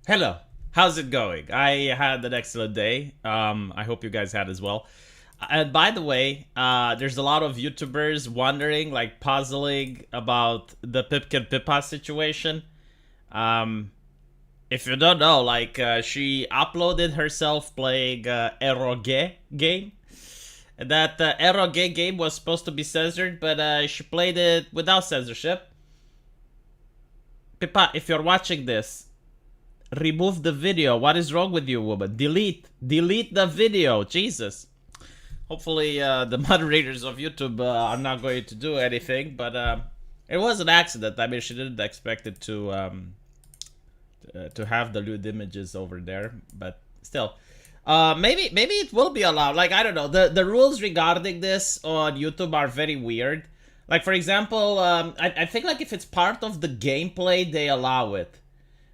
Hello. How's it going? I had an excellent day. I hope you guys had as well. And by the way, there's a lot of YouTubers wondering, like puzzling about the Pipkin Pippa situation. Um, if you don't know, she uploaded herself playing Eroge game. That Eroge game was supposed to be censored, but she played it without censorship. Pippa, if you're watching this, remove the video. What is wrong with you, woman? Delete the video. Jesus. Hopefully, the moderators of YouTube are not going to do anything, but it was an accident. I mean, she didn't expect it to have the lewd images over there, but still. Maybe it will be allowed. Like, I don't know. The rules regarding this on YouTube are very weird. Like, for example, I think like if it's part of the gameplay, they allow it.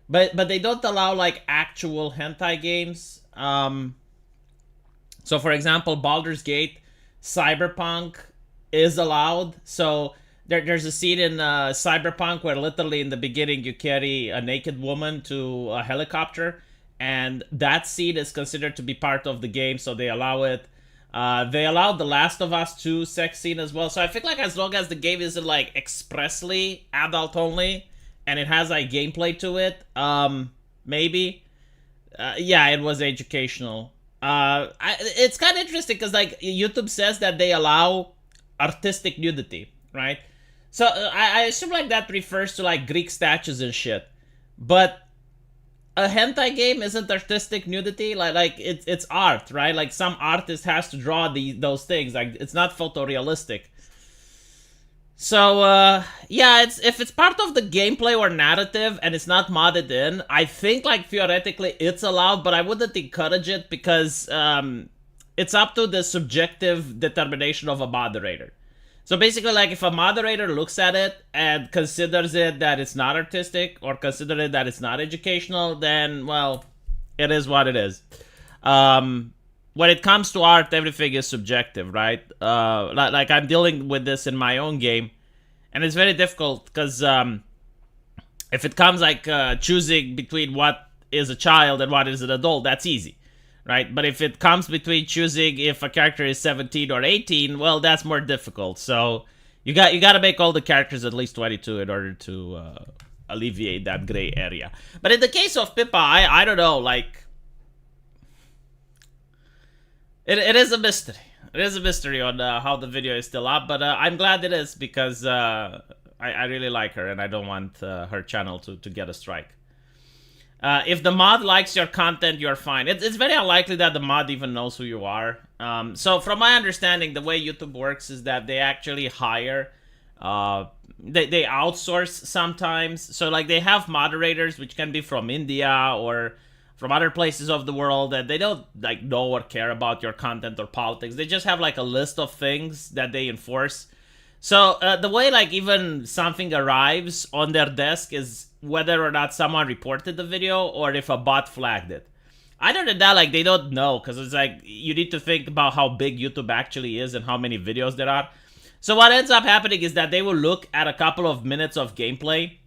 But they don't allow like actual hentai games. So for example, Baldur's Gate, Cyberpunk is allowed. So there's a scene in Cyberpunk where literally in the beginning you carry a naked woman to a helicopter, and that scene is considered to be part of the game, so they allow it. They allowed The Last of Us 2 sex scene as well. So I think like as long as the game isn't like expressly adult only, and it has like gameplay to it, maybe. Yeah, it was educational. It's kind of interesting because like YouTube says that they allow artistic nudity, right? So I assume like that refers to like Greek statues and shit. But a hentai game isn't artistic nudity. Like it's art, right? Like some artist has to draw those things. Like it's not photorealistic. So yeah, if it's part of the gameplay or narrative and it's not modded in, I think like theoretically it's allowed, but I wouldn't encourage it because it's up to the subjective determination of a moderator. So basically, like if a moderator looks at it and considers it that it's not artistic or consider it that it's not educational, then well, it is what it is. When it comes to art, everything is subjective, right? Like I'm dealing with this in my own game, and it's very difficult because if it comes like choosing between what is a child and what is an adult, that's easy, right? But if it comes between choosing if a character is 17 or 18, well, that's more difficult. So you got to make all the characters at least 22 in order to alleviate that gray area. But in the case of Pippa, I don't know, like. It is a mystery. It is a mystery on how the video is still up, but I'm glad it is because I really like her and I don't want her channel to get a strike. If the mod likes your content, you're fine. It's very unlikely that the mod even knows who you are. So from my understanding, the way YouTube works is that they actually hire, they outsource sometimes. So like they have moderators which can be from India or from other places of the world that they don't like know or care about your content or politics. They just have like a list of things that they enforce. So the way like even something arrives on their desk is whether or not someone reported the video or if a bot flagged it. Other than that, like they don't know because it's like you need to think about how big YouTube actually is and how many videos there are. So what ends up happening is that they will look at a couple of minutes of gameplay.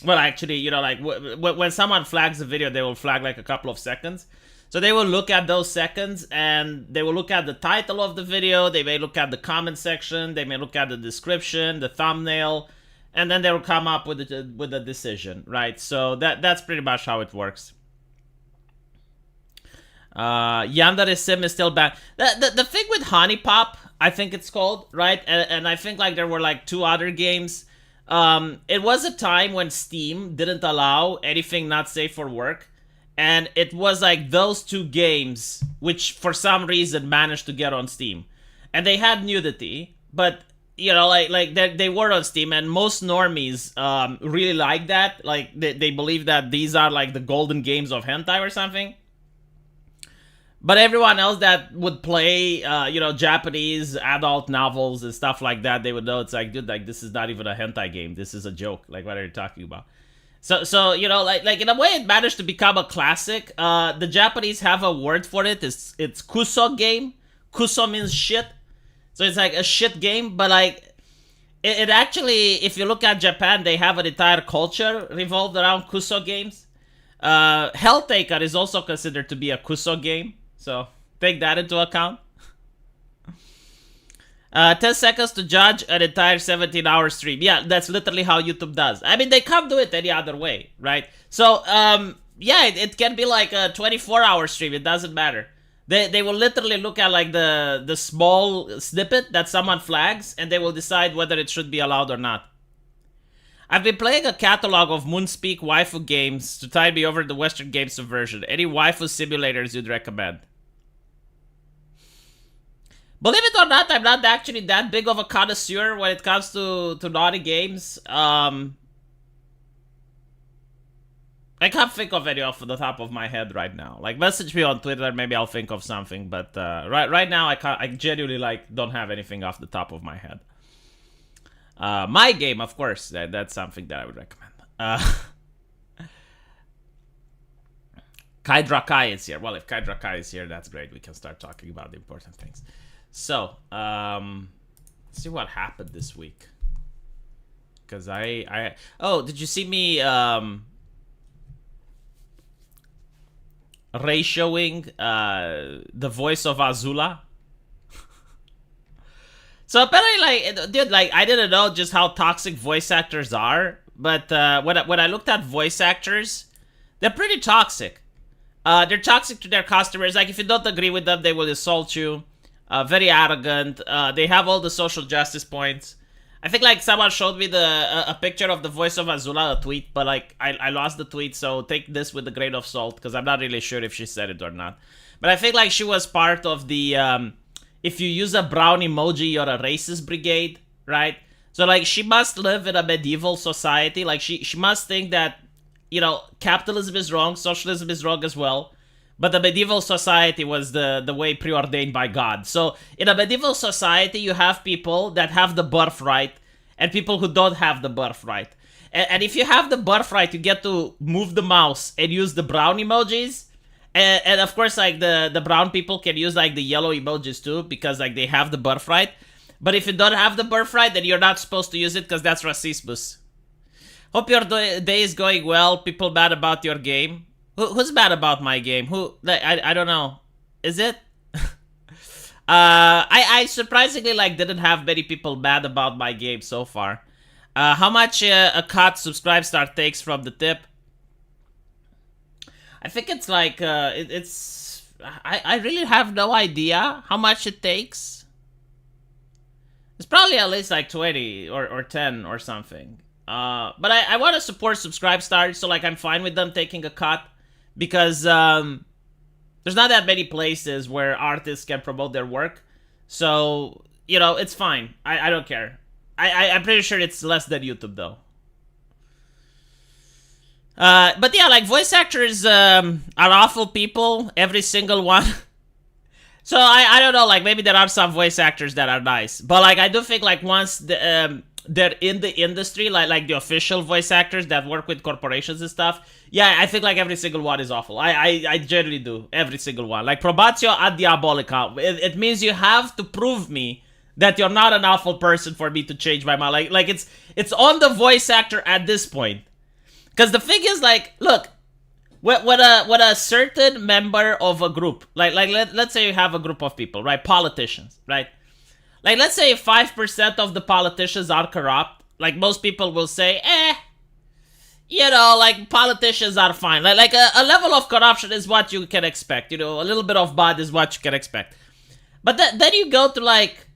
Well, actually, you know, like when someone flags a video, they will flag like a couple of seconds. So they will look at those seconds and they will look at the title of the video. They may look at the comment section. They may look at the description, the thumbnail, and then they will come up with a decision, right? So that's pretty much how it works. Yandere Sim is still banned. The thing with Honey Pop, I think it's called, right? And I think like there were like 2 other games. It was a time when Steam didn't allow anything not safe for work, and it was like those 2 games which for some reason managed to get on Steam, and they had nudity, but you know like they were on Steam, and most normies really like that. Like they believe that these are like the golden games of hentai or something. But everyone else that would play, you know, Japanese adult novels and stuff like that, they would know it's like, dude, like this is not even a hentai game. This is a joke. Like, what are you talking about? So you know, like in a way, it managed to become a classic. The Japanese have a word for it. It's kuso game. Kuso means shit. So it's like a shit game. But like, it actually, if you look at Japan, they have an entire culture revolved around kuso games. Helltaker is also considered to be a Kuso game, so take that into account. 10 seconds to judge an entire 17-hour stream. Yeah, that's literally how YouTube does. I mean, they can't do it any other way, right? So, yeah, it can be like a 24-hour stream. It doesn't matter. They will literally look at like the small snippet that someone flags, and they will decide whether it should be allowed or not. I've been playing a catalog of Moonspeak waifu games to tide me over the Western game subversion. Any waifu simulators you'd recommend? Believe it or not, I'm not actually that big of a connoisseur when it comes to naughty games. I can't think of any off the top of my head right now. Like, message me on Twitter, maybe I'll think of something. But right now, I genuinely don't have anything off the top of my head. My game, of course, that's something that I would recommend. Kai is here. Well, if Kai is here, that's great. We can start talking about the important things. So, let's see what happened this week. Because oh, did you see me ratioing the voice of Azula? So apparently, like, dude, like, I didn't know just how toxic voice actors are, but when I looked at voice actors, they're pretty toxic. They're toxic to their customers. Like, if you don't agree with them, they will insult you. Very arrogant. They have all the social justice points. I think, like, someone showed me a picture of the voice of Azula, a tweet, but, like, I lost the tweet, so take this with a grain of salt, because I'm not really sure if she said it or not. But I think, like, she was part of the, if you use a brown emoji, you're a racist brigade, right? So, like, she must live in a medieval society. Like, she must think that, you know, capitalism is wrong, socialism is wrong as well. But the medieval society was the way preordained by God. So in a medieval society, you have people that have the birthright and people who don't have the birthright. And if you have the birthright, you get to move the mouse and use the brown emojis. And of course, like, the brown people can use, like, the yellow emojis too, because, like, they have the birthright. But if you don't have the birthright, then you're not supposed to use it, because that's racismus. Hope your day is going well. People mad about your game. Who's mad about my game? Who? Like, I don't know. Is it? I surprisingly, like, didn't have many people mad about my game so far. How much a cut subscribe star takes from the tip? I think it's like I really have no idea how much it takes. It's probably at least like 20 or 10 or something. But I want to support subscribe stars, so, like, I'm fine with them taking a cut. Because there's not that many places where artists can promote their work. So, you know, it's fine. I don't care. I'm pretty sure it's less than YouTube, though. But yeah, like, voice actors are awful people. Every single one. So, I don't know. Like, maybe there are some voice actors that are nice. But, like, I do think, like, once they're in the industry, like the official voice actors that work with corporations and stuff, yeah, I think, like, every single one is awful. I generally do. Every single one. Like, probatio ad diabolica. It means you have to prove me that you're not an awful person for me to change my mind. Like it's on the voice actor at this point. Because the thing is, like, look, when a certain member of a group, let's say you have a group of people, right? Politicians, right? Like, let's say 5% of the politicians are corrupt. Like, most people will say, you know, like, politicians are fine. Like a level of corruption is what you can expect. You know, a little bit of bad is what you can expect. But then you go to, like,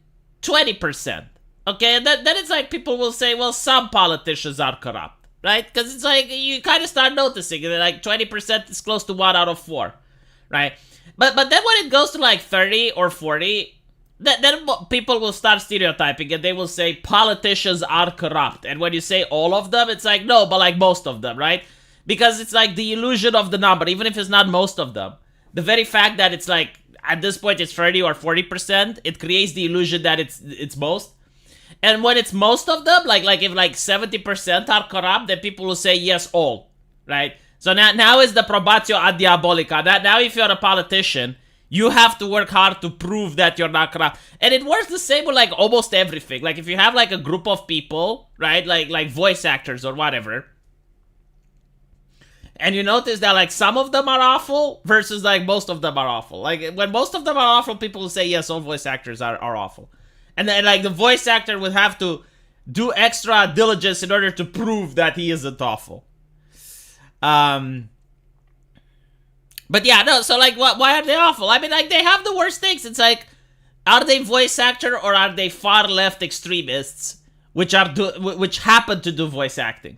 20%. Okay, and then it's like people will say, well, some politicians are corrupt. Right? Because it's like, you kind of start noticing that, like, 20% is close to 1 out of 4. Right? But then when it goes to, like, 30 or 40... Then people will start stereotyping and they will say politicians are corrupt. And when you say all of them, it's like, no, but, like, most of them, right? Because it's like the illusion of the number, even if it's not most of them. The very fact that it's like, at this point it's 30 or 40%, it creates the illusion that it's most. And when it's most of them, like if like 70% are corrupt, then people will say yes, all, right? So now is the probatio ad diabolica. Now if you're a politician, you have to work hard to prove that you're not corrupt. And it works the same with, like, almost everything. Like, if you have, like, a group of people, right? Like voice actors or whatever. And you notice that like some of them are awful versus like most of them are awful. Like when most of them are awful, people will say yes, all voice actors are awful. And then like the voice actor would have to do extra diligence in order to prove that he isn't awful. But yeah, no, so like why are they awful? I mean, like they have the worst things. It's like, are they voice actor or are they far left extremists which happen to do voice acting?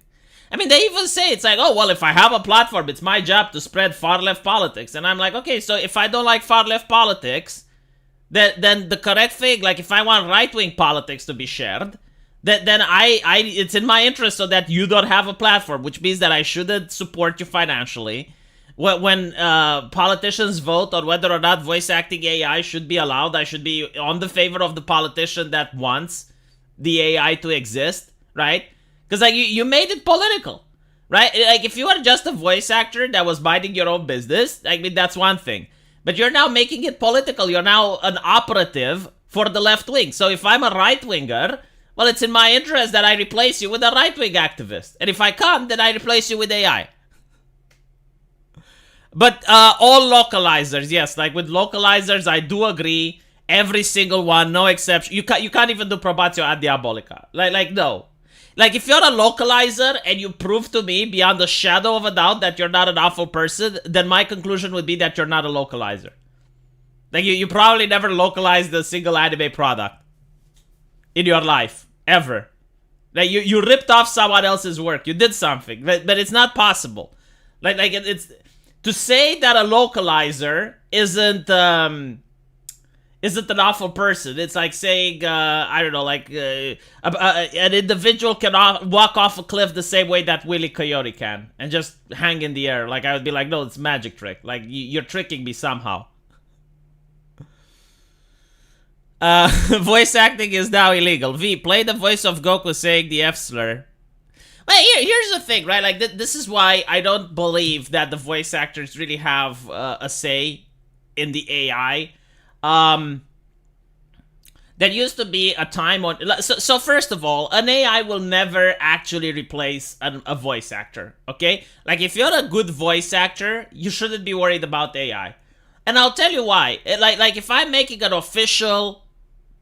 I mean, they even say, it's like, oh, well, if I have a platform, it's my job to spread far-left politics. And I'm like, okay, so if I don't like far-left politics, then the correct thing, like if I want right-wing politics to be shared, then it's in my interest so that you don't have a platform, which means that I shouldn't support you financially. When politicians vote on whether or not voice acting AI should be allowed, I should be on the favor of the politician that wants the AI to exist, right? Because like you made it political, right? Like if you were just a voice actor that was minding your own business, I mean that's one thing. But you're now making it political. You're now an operative for the left wing. So if I'm a right winger, well, it's in my interest that I replace you with a right wing activist. And if I can't, then I replace you with AI. But all localizers, yes, like with localizers, I do agree. Every single one, no exception. You can't even do probatio ad diabolica. Like no. Like, if you're a localizer and you prove to me beyond a shadow of a doubt that you're not an awful person, then my conclusion would be that you're not a localizer. Like, you probably never localized a single anime product in your life, ever. Like, you ripped off someone else's work. You did something, but it's not possible. Like it's to say that a localizer isn't an awful person. It's like saying, I don't know, like an individual can walk off a cliff the same way that Wile E. Coyote can and just hang in the air. Like, I would be like, no, it's a magic trick. Like, you're tricking me somehow. Voice acting is now illegal. V, play the voice of Goku saying the F slur. Well, here's the thing, right? Like, this is why I don't believe that the voice actors really have a say in the AI. There used to be a time on... So first of all, an AI will never actually replace a voice actor, okay? Like, if you're a good voice actor, you shouldn't be worried about AI. And I'll tell you why. Like if I'm making an official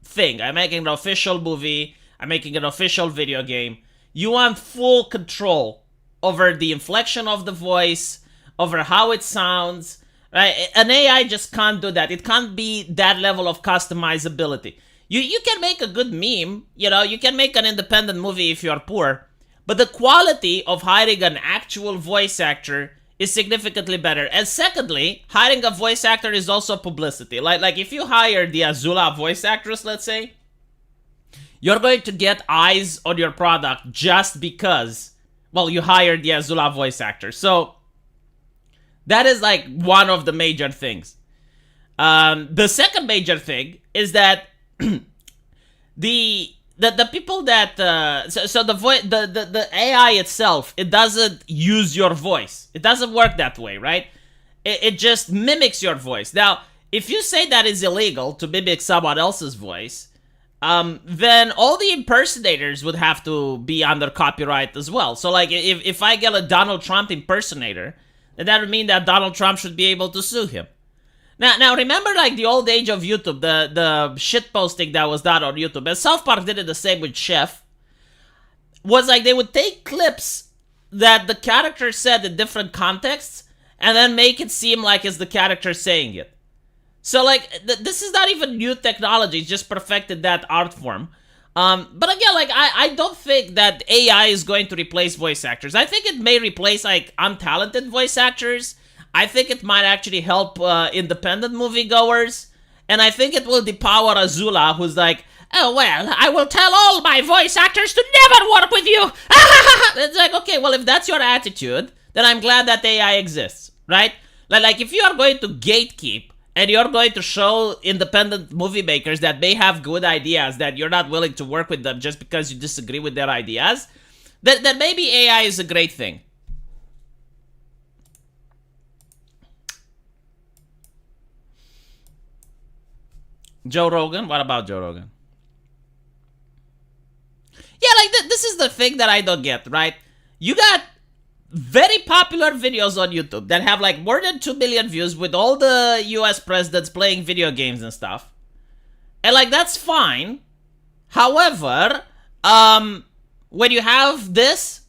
thing, I'm making an official movie, I'm making an official video game, you want full control over the inflection of the voice, over how it sounds, right? An AI just can't do that. It can't be that level of customizability. You can make a good meme, you know, you can make an independent movie if you're poor, but the quality of hiring an actual voice actor is significantly better. And secondly, hiring a voice actor is also publicity. Like if you hire the Azula voice actress, let's say, you're going to get eyes on your product just because, well, you hired the Azula voice actor. So that is like one of the major things. The second major thing is that the people that the AI itself, it doesn't use your voice. It doesn't work that way, right? It just mimics your voice. Now, if you say that it's illegal to mimic someone else's voice, then all the impersonators would have to be under copyright as well. So like if I get a Donald Trump impersonator, then that would mean that Donald Trump should be able to sue him. Now remember like the old age of YouTube, the shit posting that was done on YouTube, and South Park did it the same with Chef, was like they would take clips that the character said in different contexts and then make it seem like it's the character saying it. So like this is not even new technology, it's just perfected that art form. But again, like I don't think that AI is going to replace voice actors. I think it may replace like untalented voice actors. I think it might actually help independent moviegoers. And I think it will depower Azula, who's like, oh, well, I will tell all my voice actors to never work with you. It's like, okay, well, if that's your attitude, then I'm glad that AI exists, right? Like if you are going to gatekeep and you're going to show independent movie makers that they have good ideas, that you're not willing to work with them just because you disagree with their ideas, then maybe AI is a great thing. Joe Rogan? What about Joe Rogan? Yeah, like, this is the thing that I don't get, right? You got very popular videos on YouTube that have like more than 2 million views with all the US presidents playing video games and stuff. And like, that's fine. However, when you have this,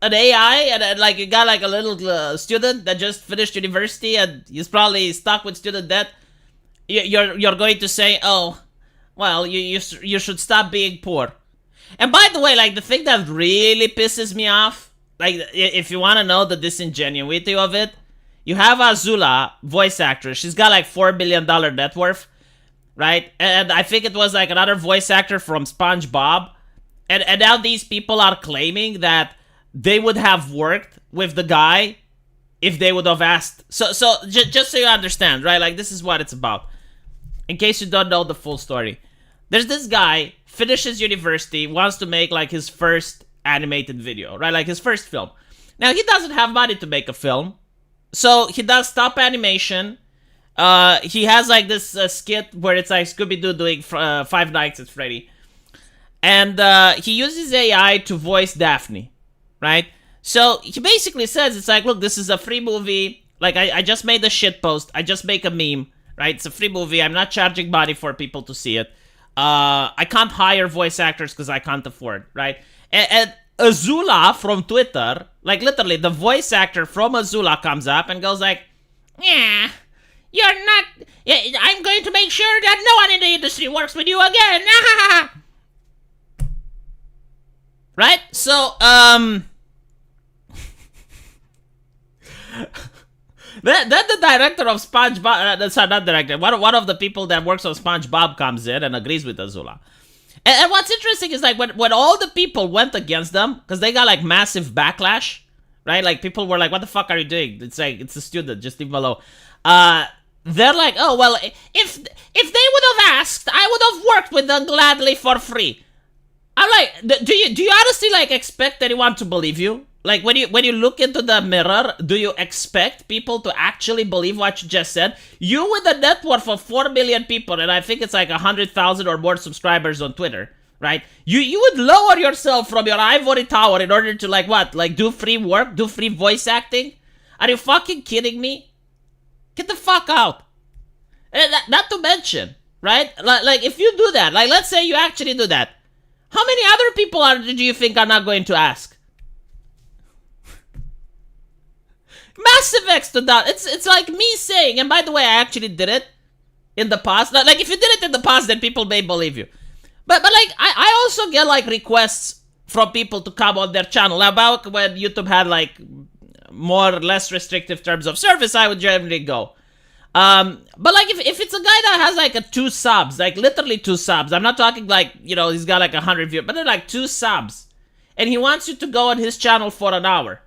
an AI, and like you got like a little student that just finished university and he's probably stuck with student debt, you're going to say, oh, well, you should stop being poor. And by the way, like, the thing that really pisses me off, like, if you want to know the disingenuity of it, you have Azula, voice actress. She's got like $4 billion net worth, right? And I think it was like another voice actor from SpongeBob. And now these people are claiming that they would have worked with the guy if they would have asked. So just so you understand, right? Like, this is what it's about. In case you don't know the full story. There's this guy, finishes university, wants to make like his first animated video, right? Like his first film. Now, he doesn't have money to make a film. So he does stop animation. He has like this skit where it's like Scooby-Doo doing Five Nights at Freddy. And he uses AI to voice Daphne, right? So he basically says, it's like, look, this is a free movie. Like, I just made a shit post. I just make a meme, right? It's a free movie. I'm not charging money for people to see it. I can't hire voice actors because I can't afford, right? And Azula from Twitter, like literally the voice actor from Azula comes up and goes like, yeah, you're not, I'm going to make sure that no one in the industry works with you again. Right? So, then the director of SpongeBob, sorry, not director, one of the people that works on SpongeBob comes in and agrees with Azula. And what's interesting is like when all the people went against them, because they got like massive backlash, right? Like people were like, what the fuck are you doing? It's like, it's a student, just leave him alone. They're like, oh, well, if they would have asked, I would have worked with them gladly for free. I'm like, do you honestly like expect anyone to believe you? Like, when you look into the mirror, do you expect people to actually believe what you just said? You with a net worth of 4 million people, and I think it's like 100,000 or more subscribers on Twitter, right? You would lower yourself from your ivory tower in order to, like, what? Like, do free work? Do free voice acting? Are you fucking kidding me? Get the fuck out. And not to mention, right? Like, if you do that, like, let's say you actually do that, how many other people do you think are not going to ask? Massive X to that. It's like me saying, and by the way, I actually did it in the past. Like, if you did it in the past, then people may believe you. But like, I also get like requests from people to come on their channel. About when YouTube had like more or less restrictive terms of service, I would generally go. But like, if it's a guy that has like 2 subs, like literally 2 subs, I'm not talking like, you know, he's got like 100 views, but they're like 2 subs, and he wants you to go on his channel for an hour.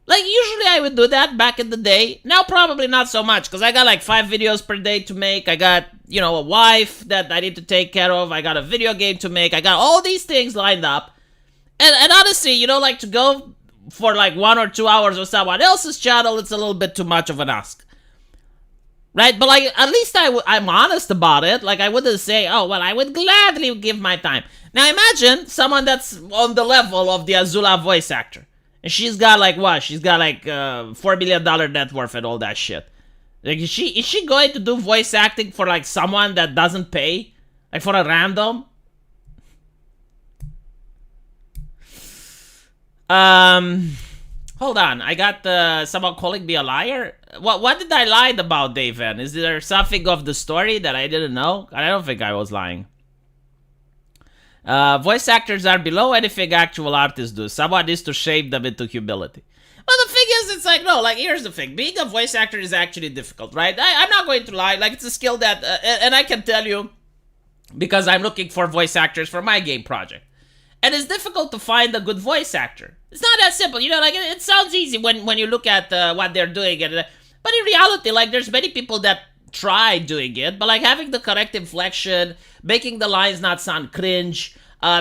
Like, usually I would do that back in the day. Now, probably not so much, because I got like 5 videos per day to make. I got, you know, a wife that I need to take care of. I got a video game to make. I got all these things lined up. And honestly, you know, like, to go for like 1 or 2 hours on someone else's channel, it's a little bit too much of an ask. Right? But like, at least I'm honest about it. Like, I wouldn't say, oh, well, I would gladly give my time. Now, imagine someone that's on the level of the Azula voice actor. And she's got like what? She's got like $4 billion net worth and all that shit. Like, is she going to do voice acting for like someone that doesn't pay? Like, for a random? Hold on. I got someone calling me a liar. What did I lie about, Daven? Is there something of the story that I didn't know? I don't think I was lying. Voice actors are below anything actual artists do. Someone needs to shape them into humility. But the thing is, it's like, no, like, here's the thing. Being a voice actor is actually difficult, right? I'm not going to lie. Like, it's a skill that, and I can tell you, because I'm looking for voice actors for my game project. And it's difficult to find a good voice actor. It's not that simple, you know, like, it sounds easy when you look at what they're doing. But in reality, like, there's many people that try doing it, but like having the correct inflection, making the lines not sound cringe,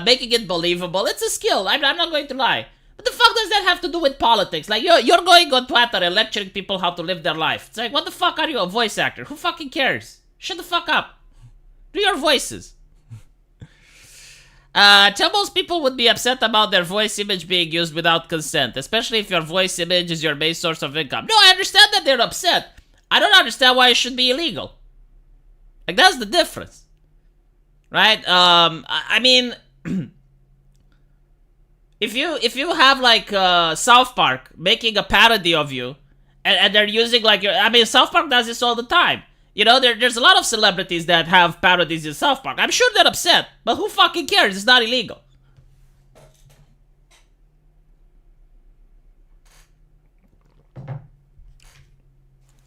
making it believable, it's a skill. I'm not going to lie. But the fuck does that have to do with politics? Like, you're going on Twitter and lecturing people how to live their life. It's like, what the fuck are you, a voice actor? Who fucking cares? Shut the fuck up. Do your voices. Tell most people would be upset about their voice image being used without consent, especially if your voice image is your main source of income. No, I understand that they're upset. I don't understand why it should be illegal. Like, that's the difference. Right? I mean, if you have, like, South Park making a parody of you, and they're using, like, your... I mean, South Park does this all the time. You know, there's a lot of celebrities that have parodies in South Park. I'm sure they're upset, but who fucking cares? It's not illegal.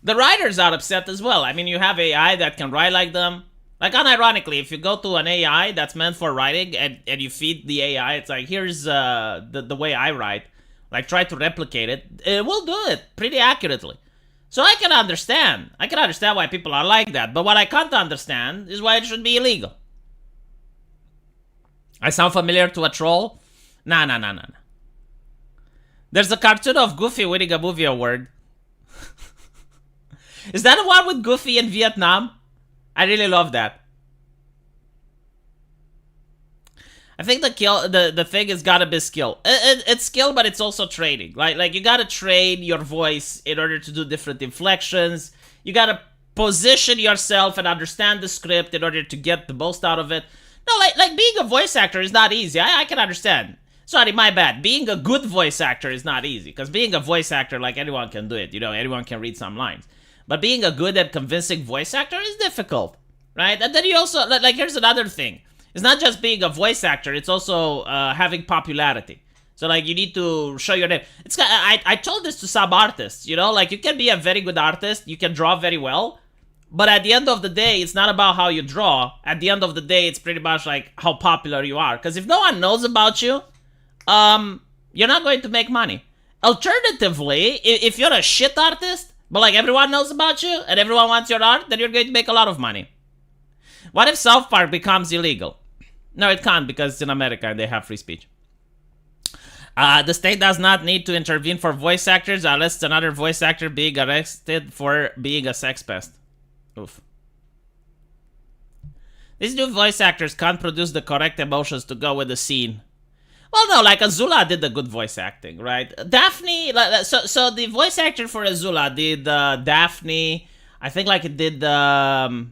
The writers are upset as well. I mean, you have AI that can write like them. Like, unironically, if you go to an AI that's meant for writing and you feed the AI, it's like, here's the way I write. Like, try to replicate it. It will do it pretty accurately. So I can understand. I can understand why people are like that. But what I can't understand is why it should be illegal. I sound familiar to a troll? Nah. There's a cartoon of Goofy winning a movie award. Is that the one with Goofy in Vietnam? I really love that. I think the thing has gotta be skill. It's skill, but it's also training. Like you gotta train your voice in order to do different inflections. You gotta position yourself and understand the script in order to get the most out of it. No, like being a voice actor is not easy. I can understand. Sorry, my bad. Being a good voice actor is not easy. Because being a voice actor, like, anyone can do it. You know, anyone can read some lines. But being a good and convincing voice actor is difficult. Right? And then you also... Like, here's another thing. It's not just being a voice actor, it's also having popularity. So, like, you need to show your name. I told this to some artists, you know? Like, you can be a very good artist, you can draw very well, but at the end of the day, it's not about how you draw. At the end of the day, it's pretty much, like, how popular you are. Because if no one knows about you, you're not going to make money. Alternatively, if you're a shit artist, but, like, everyone knows about you, and everyone wants your art, then you're going to make a lot of money. What if South Park becomes illegal? No, it can't because it's in America and they have free speech. The state does not need to intervene for voice actors unless it's another voice actor being arrested for being a sex pest. Oof. These new voice actors can't produce the correct emotions to go with the scene. Well, no, like Azula did the good voice acting, right? Daphne, so the voice actor for Azula did Daphne. I think like it did a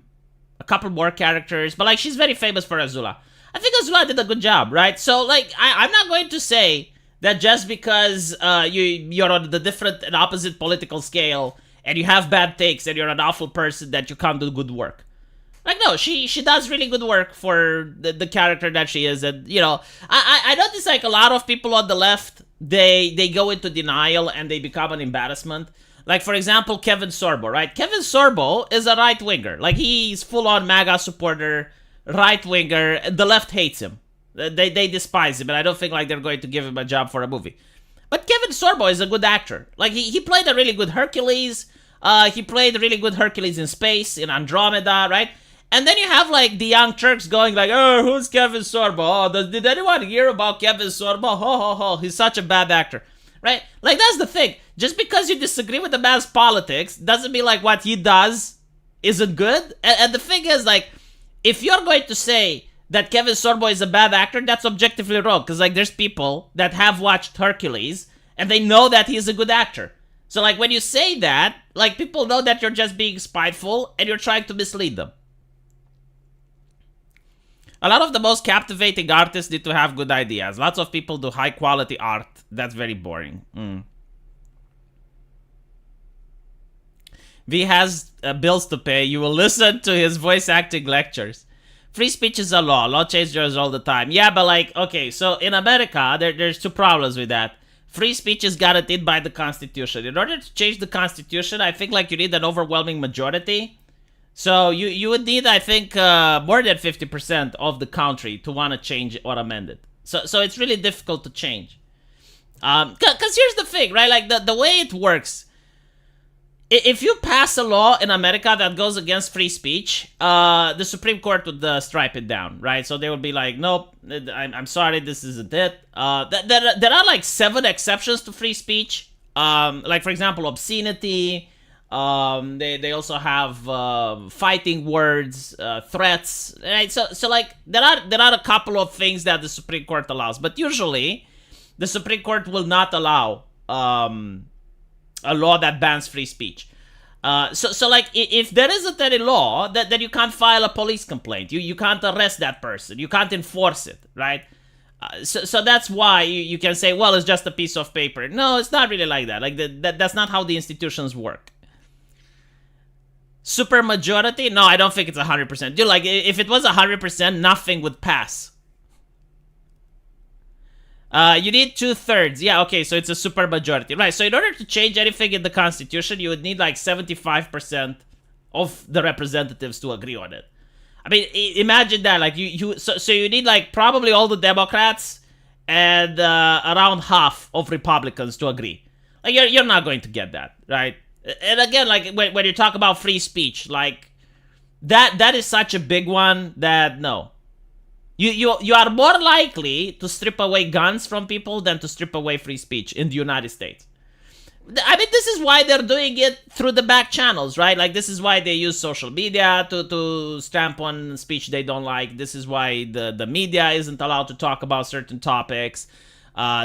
couple more characters, but like she's very famous for Azula. I think Azula did a good job, right? So like I'm not going to say that just because you're on the different and opposite political scale and you have bad takes and you're an awful person that you can't do good work. Like, no, she does really good work for the character that she is. And, you know, I notice, like, a lot of people on the left, they go into denial and they become an embarrassment. Like, for example, Kevin Sorbo, right? Kevin Sorbo is a right-winger. Like, he's full-on MAGA supporter, right-winger. The left hates him. They despise him, and I don't think, like, they're going to give him a job for a movie. But Kevin Sorbo is a good actor. Like, he played a really good Hercules. He played a really good Hercules in space, in Andromeda, right? And then you have, like, the Young Turks going like, oh, who's Kevin Sorbo? Oh, did anyone hear about Kevin Sorbo? Ho, ho, ho, he's such a bad actor. Right? Like, that's the thing. Just because you disagree with the man's politics doesn't mean, like, what he does isn't good. And the thing is, like, if you're going to say that Kevin Sorbo is a bad actor, that's objectively wrong. Because, like, there's people that have watched Hercules and they know that he's a good actor. So, like, when you say that, like, people know that you're just being spiteful and you're trying to mislead them. A lot of the most captivating artists need to have good ideas. Lots of people do high quality art. That's very boring. V has bills to pay. You will listen to his voice acting lectures. Free speech is a law. Law changes all the time. Yeah, but like, okay, so in America, there's two problems with that. Free speech is guaranteed by the Constitution. In order to change the Constitution, I think like you need an overwhelming majority. So you would need, I think, more than 50% of the country to want to change or amend it. So it's really difficult to change. Because here's the thing, right? Like, the way it works, if you pass a law in America that goes against free speech, the Supreme Court would strike it down, right? So they would be like, nope, I'm sorry, this isn't it. There are like 7 exceptions to free speech. Like, for example, obscenity, They also have fighting words, threats. Right? So like there are a couple of things that the Supreme Court allows, but usually the Supreme Court will not allow a law that bans free speech. So like if there isn't any law, that you can't file a police complaint. You can't arrest that person. You can't enforce it, right? So that's why you can say, well, it's just a piece of paper. No, it's not really like that. Like that's not how the institutions work. Super majority? No, I don't think it's 100%. Dude, like if it was 100%, nothing would pass. You need 2/3. Yeah, okay, so it's a super majority. Right, so in order to change anything in the Constitution, you would need like 75% of the representatives to agree on it. I mean, imagine that. Like so you need like probably all the Democrats and around half of Republicans to agree. Like you're not going to get that, right? And again, like when you talk about free speech, like that is such a big one that no. You are more likely to strip away guns from people than to strip away free speech in the United States. I mean, this is why they're doing it through the back channels, right? Like, this is why they use social media to stamp on speech they don't like. This is why the media isn't allowed to talk about certain topics.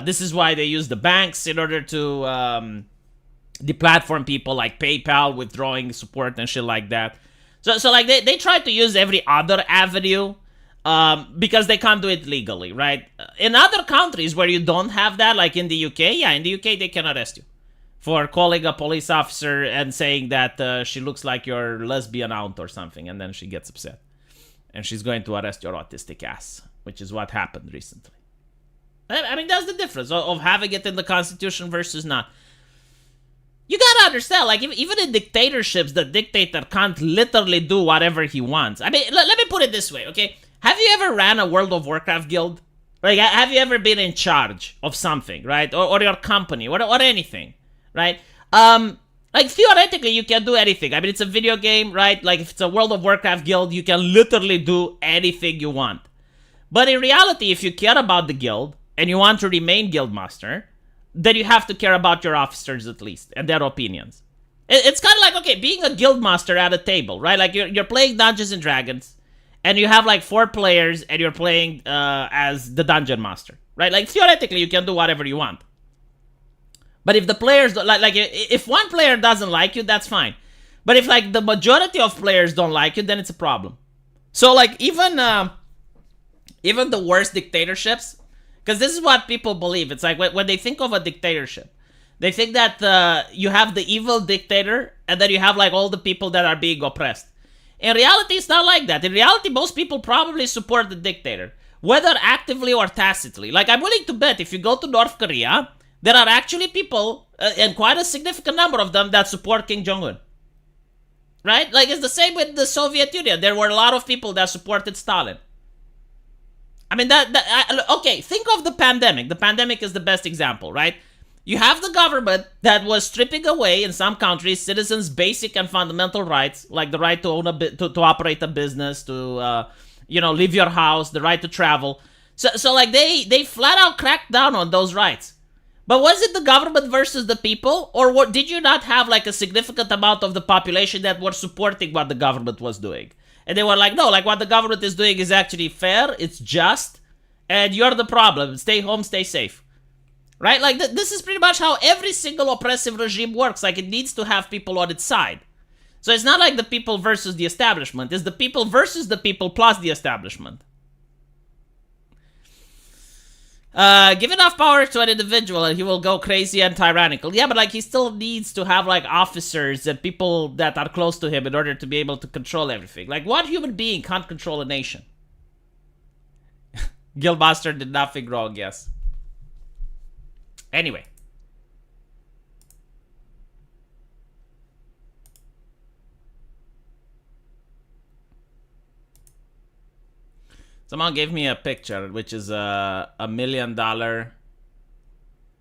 This is why they use the banks in order to deplatform people, like PayPal withdrawing support and shit like that. So like, they try to use every other avenue because they can't do it legally, right? In other countries where you don't have that, like in the UK, yeah, in the UK they can arrest you for calling a police officer and saying that she looks like your lesbian aunt or something, and then she gets upset. And she's going to arrest your autistic ass, which is what happened recently. I mean, that's the difference of having it in the Constitution versus not. You gotta understand, like, even in dictatorships, the dictator can't literally do whatever he wants. I mean, let me put it this way, okay? Have you ever ran a World of Warcraft guild? Like, have you ever been in charge of something, right? Or your company, or anything, right? Like, theoretically, you can do anything. I mean, it's a video game, right? Like, if it's a World of Warcraft guild, you can literally do anything you want. But in reality, if you care about the guild, and you want to remain guildmaster, then you have to care about your officers at least, and their opinions. It's kind of like, okay, being a guildmaster at a table, right? Like, you're playing Dungeons and Dragons, and you have like 4 players, and you're playing as the dungeon master, right? Like, theoretically, you can do whatever you want. But if the players don't, like if one player doesn't like you, that's fine. But if like the majority of players don't like you, then it's a problem. So like even the worst dictatorships, because this is what people believe. It's like when they think of a dictatorship, they think that you have the evil dictator, and then you have like all the people that are being oppressed. In reality, it's not like that. In reality, most people probably support the dictator, whether actively or tacitly. Like, I'm willing to bet if you go to North Korea, there are actually people, and quite a significant number of them, that support Kim Jong-un. Right? Like, it's the same with the Soviet Union. There were a lot of people that supported Stalin. I mean, okay, think of the pandemic. The pandemic is the best example, right? You have the government that was stripping away, in some countries, citizens' basic and fundamental rights, like the right to own to operate a business, to leave your house, the right to travel. So like they flat out cracked down on those rights. But was it the government versus the people, or did you not have like a significant amount of the population that were supporting what the government was doing? And they were like, no, like what the government is doing is actually fair, it's just, and you're the problem. Stay home, stay safe. Right? Like, this is pretty much how every single oppressive regime works. Like, it needs to have people on its side. So it's not like the people versus the establishment. It's the people versus the people plus the establishment. Give enough power to an individual and he will go crazy and tyrannical. Yeah, but like, he still needs to have like officers and people that are close to him in order to be able to control everything. Like, what human being can't control a nation? Guildmaster did nothing wrong, yes. Anyway. Someone gave me a picture, which is $1 million.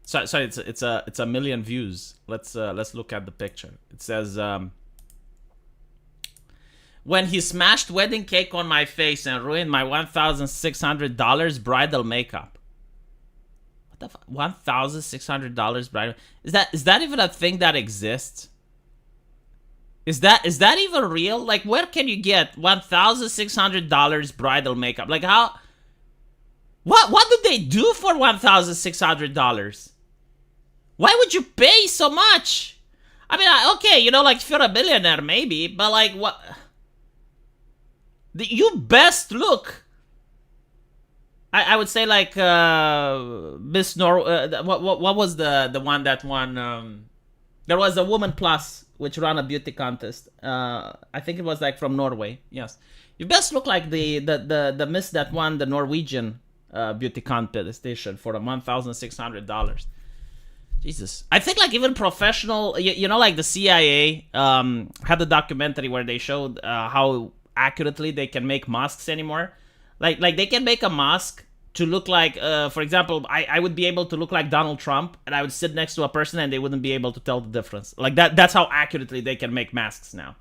Sorry, it's a million views. Let's look at the picture. It says, when he smashed wedding cake on my face and ruined my $1,600 bridal makeup. What the fuck? $1,600 bridal? Is that even a thing that exists? Is that even real? Like, where can you get $1,600 bridal makeup? Like, how? What do they do for $1,600? Why would you pay so much? I mean, okay, like if you're a billionaire, maybe, but like, what? You best look. I would say like Miss what was the one that won? There was a Woman Plus which ran a beauty contest. I think it was like from Norway. Yes, you best look like the Miss that won the Norwegian beauty competition for $1,600. Jesus. I think like even professional, like the CIA had a documentary where they showed how accurately they can make masks anymore. Like they can make a mask to look like, for example, I would be able to look like Donald Trump, and I would sit next to a person and they wouldn't be able to tell the difference. Like that's how accurately they can make masks now.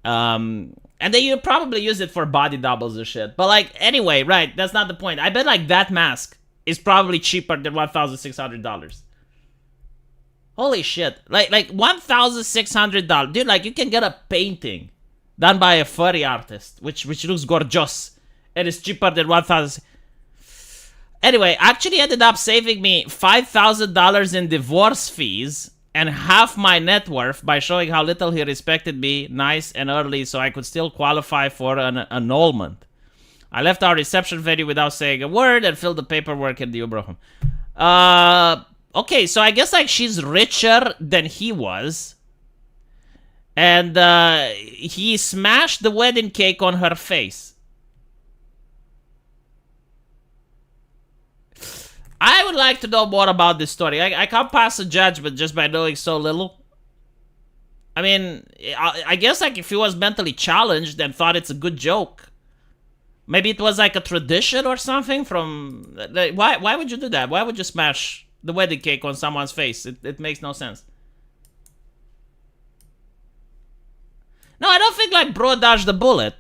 And they probably use it for body doubles and shit. But like, anyway, right, that's not the point. I bet like that mask is probably cheaper than $1,600. Holy shit. Like $1,600. Dude, like you can get a painting done by a furry artist, which looks gorgeous, and it's cheaper than 1,000. Anyway, actually ended up saving me $5,000 in divorce fees and half my net worth by showing how little he respected me nice and early so I could still qualify for an annulment. I left our reception venue without saying a word and filled the paperwork in the Uber home. Okay, so I guess like she's richer than he was. And he smashed the wedding cake on her face. I would like to know more about this story. I can't pass a judgment just by knowing so little. I mean, I guess like if he was mentally challenged and thought it's a good joke. Maybe it was like a tradition or something from... Like, why would you do that? Why would you smash the wedding cake on someone's face? It makes no sense. No, I don't think like bro dodged the bullet.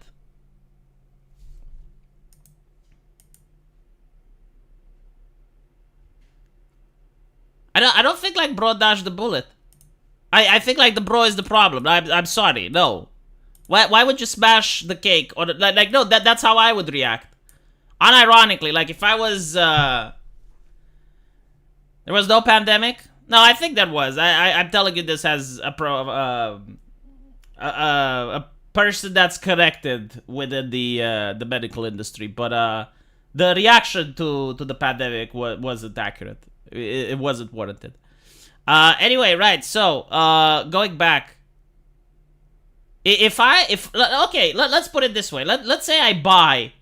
I don't think like bro dodged the bullet. I think like the bro is the problem. I'm sorry. No. Why would you smash the cake? Or like no, that's how I would react. Unironically, like if I was there was no pandemic. No, I think there was. I'm telling you this as a person that's connected within the medical industry, but the reaction to the pandemic wasn't accurate. It wasn't warranted. Anyway, right. So going back, let's put it this way. Let's say I buy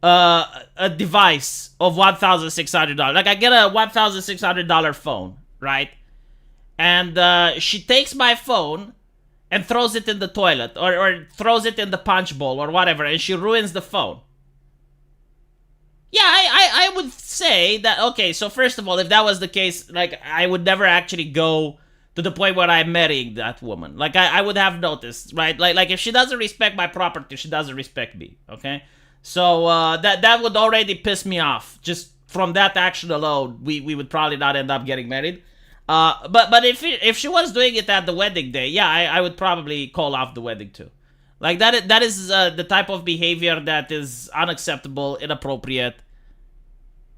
a device of $1,600. Like I get a $1,600 phone, right? And she takes my phone and throws it in the toilet or throws it in the punch bowl or whatever, and she ruins the phone. Yeah, I would say that, okay, so first of all, if that was the case, like, I would never actually go to the point where I'm marrying that woman. Like, I would have noticed, right? Like if she doesn't respect my property, she doesn't respect me, okay? So, that would already piss me off. Just from that action alone, we would probably not end up getting married. But if she was doing it at the wedding day, yeah, I would probably call off the wedding too. Like that is the type of behavior that is unacceptable, inappropriate.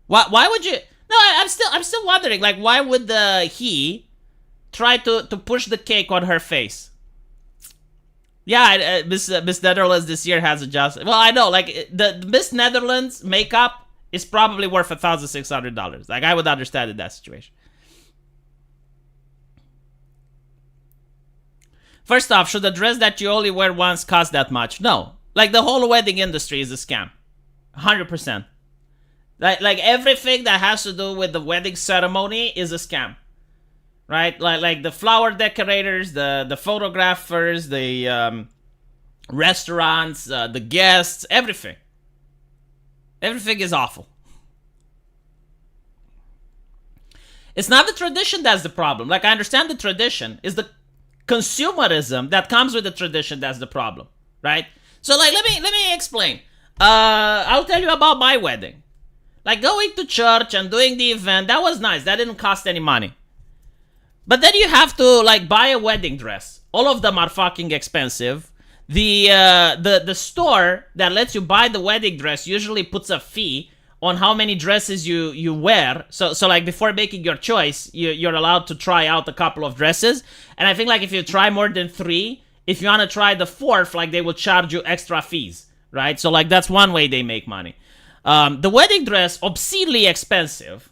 Why would you? No, I'm still wondering. Like, why would he try to push the cake on her face? Yeah, Miss Netherlands this year has adjusted. Well, I know. Like the Miss Netherlands makeup is probably worth $1,600. Like I would understand in that situation. First off, should a dress that you only wear once cost that much? No. Like, the whole wedding industry is a scam. 100%. Like everything that has to do with the wedding ceremony is a scam. Right? Like the flower decorators, the photographers, the restaurants, the guests, everything. Everything is awful. It's not the tradition that's the problem. Like, I understand the tradition. It's the consumerism that comes with the tradition that's the problem, right? So like let me explain. I'll tell you about my wedding. Like going to church and doing the event, that was nice. That didn't cost any money. But then you have to like buy a wedding dress. All of them are fucking expensive. The store that lets you buy the wedding dress usually puts a fee on how many dresses you wear. So like before making your choice, you're allowed to try out a couple of dresses. And I think like if you try more than 3, if you want to try the 4th, like they will charge you extra fees, right? So like that's one way they make money. The wedding dress, obscenely expensive.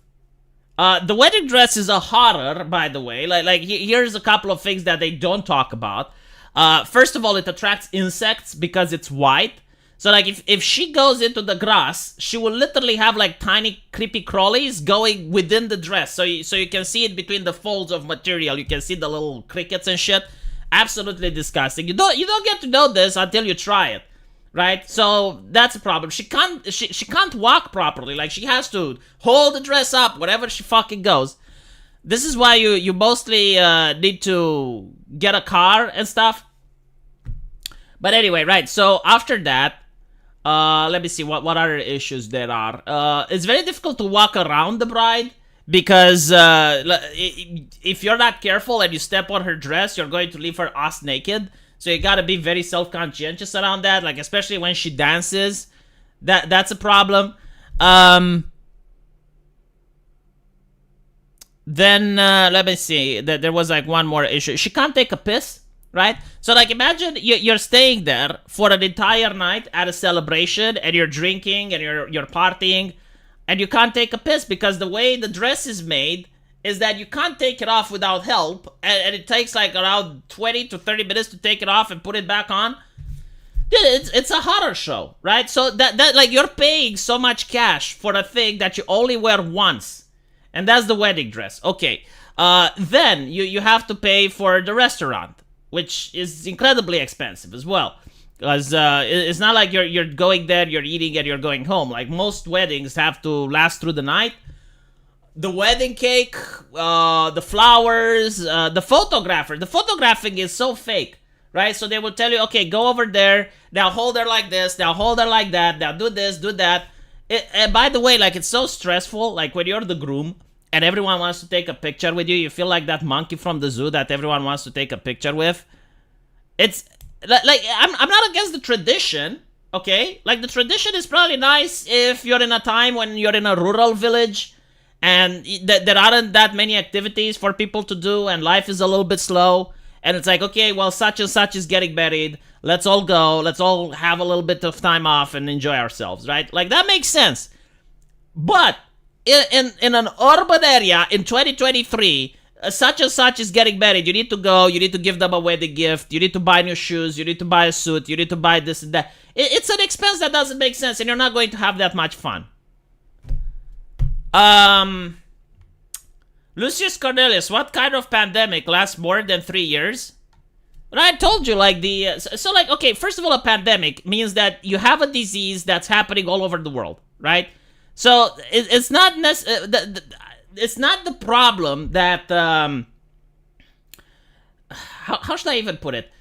The wedding dress is a horror, by the way. Like here's a couple of things that they don't talk about. First of all, it attracts insects because it's white. So like if she goes into the grass, she will literally have like tiny creepy crawlies going within the dress. So you can see it between the folds of material. You can see the little crickets and shit. Absolutely disgusting. You don't get to know this until you try it. Right? So that's a problem. She can't walk properly. Like she has to hold the dress up wherever she fucking goes. This is why you mostly need to get a car and stuff. But anyway, right. So after that, let me see what other issues there are. It's very difficult to walk around the bride because if you're not careful and you step on her dress, you're going to leave her ass naked. So you gotta be very self-conscientious around that, like especially when she dances. That's a problem. Then let me see. There was like one more issue. She can't take a piss, right? So like imagine you're staying there for an entire night at a celebration, and you're drinking and you're partying, and you can't take a piss because the way the dress is made is that you can't take it off without help, and it takes like around 20 to 30 minutes to take it off and put it back on. Dude, it's a horror show, right? So that like you're paying so much cash for a thing that you only wear once, and that's the wedding dress. Okay, then you have to pay for the restaurant, which is incredibly expensive as well, because it's not like you're going there, you're eating, and you're going home. Like most weddings have to last through the night. The wedding cake, the flowers, the photographer. The photographing is so fake, right? So they will tell you, okay, go over there. Now hold her like this. Now hold her like that. Now do this, do that. And by the way, like it's so stressful. Like when you're the groom and everyone wants to take a picture with you, you feel like that monkey from the zoo that everyone wants to take a picture with. It's like I'm not against the tradition, okay? Like the tradition is probably nice if you're in a time when you're in a rural village and there aren't that many activities for people to do, and life is a little bit slow, and it's like, okay, well, such and such is getting married, let's all go, let's all have a little bit of time off and enjoy ourselves, right? Like, that makes sense. But in an urban area in 2023, such and such is getting married, you need to go, you need to give them a wedding gift, you need to buy new shoes, you need to buy a suit, you need to buy this and that. It's an expense that doesn't make sense, and you're not going to have that much fun. Lucius Cornelius, what kind of pandemic lasts more than 3 years? But I told you, like, so like, okay, first of all, a pandemic means that you have a disease that's happening all over the world, right? So it's not it's not the problem that, how should I even put it?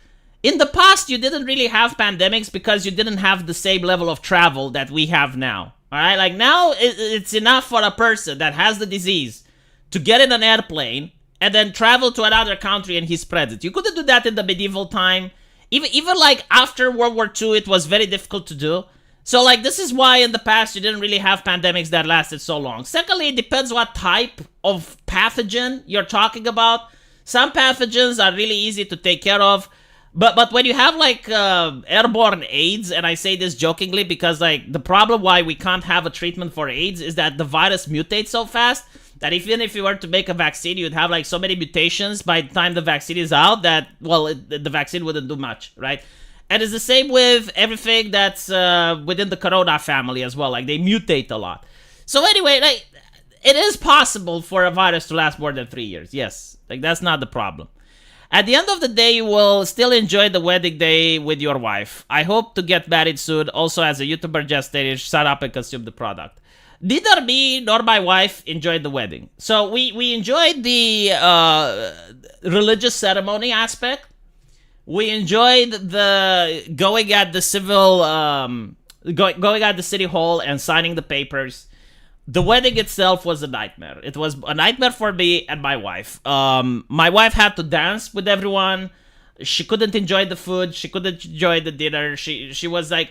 In the past, you didn't really have pandemics because you didn't have the same level of travel that we have now. Alright, like now it's enough for a person that has the disease to get in an airplane and then travel to another country and he spreads it. You couldn't do that in the medieval time. Even like after World War II, it was very difficult to do. So like this is why in the past you didn't really have pandemics that lasted so long. Secondly, it depends what type of pathogen you're talking about. Some pathogens are really easy to take care of. But when you have like airborne AIDS, and I say this jokingly because like the problem why we can't have a treatment for AIDS is that the virus mutates so fast that even if you were to make a vaccine, you'd have like so many mutations by the time the vaccine is out that, well, the vaccine wouldn't do much, right? And it's the same with everything that's within the corona family as well. Like they mutate a lot. So anyway, like it is possible for a virus to last more than 3 years. Yes, like that's not the problem. At the end of the day, you will still enjoy the wedding day with your wife. I hope to get married soon. Also, as a YouTuber, just shut up and consume the product. Neither me nor my wife enjoyed the wedding. So we enjoyed the religious ceremony aspect. We enjoyed the going at the civil, going at the city hall and signing the papers. The wedding itself was a nightmare. It was a nightmare for me and my wife. My wife had to dance with everyone. She couldn't enjoy the food. She couldn't enjoy the dinner. She was like,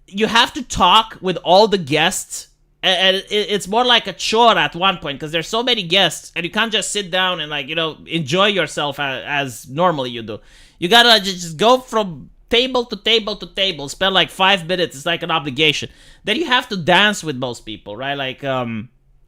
you have to talk with all the guests, and it's more like a chore at one point because there's so many guests, and you can't just sit down and like enjoy yourself as normally you do. You gotta just go from table to table to table, spend like 5 minutes. It's like an obligation. Then you have to dance with most people, right? Like